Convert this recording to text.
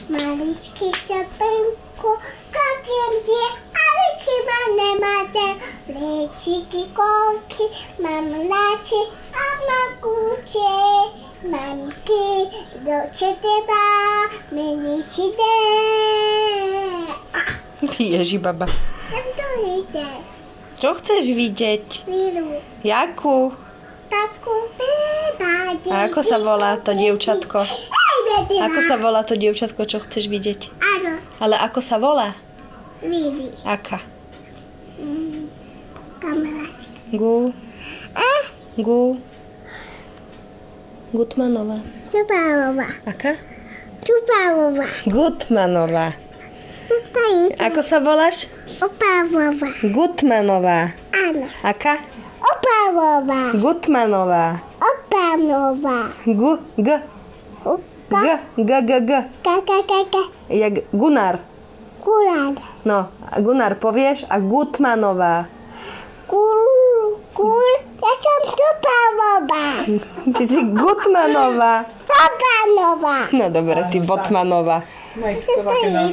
Maličky čapelko, kakendzie, ale chyba nemáte. Lečíky, kolky, mám láči a makuče. Mamky, do teba, mení si jde. Ty Ježibaba. Chcem to vidět. Čo chceš vidieť? Víru. Jakú? Takú bádě. A ako sa volá to dievčatko? Ako sa volá to dievčatko, čo chceš vidieť? Áno, Ale ako sa volá? Vivi. Aká? Kamarátka. Gutmanová. Čupálová. Aká? Čupálová. Gutmanová. Čupajíte. Ako sa voláš? Opálová. Gutmanová. Áno. Aká? Opálová. Gutmanová. Opánová. Kaka. Jak Gunnar. Kulár. No, Gunnar povieš a Gutmanová. Ja som Čupálová. Ty si Gutmanová. Opánová. No dobre, ty Botmanová. Čo to je?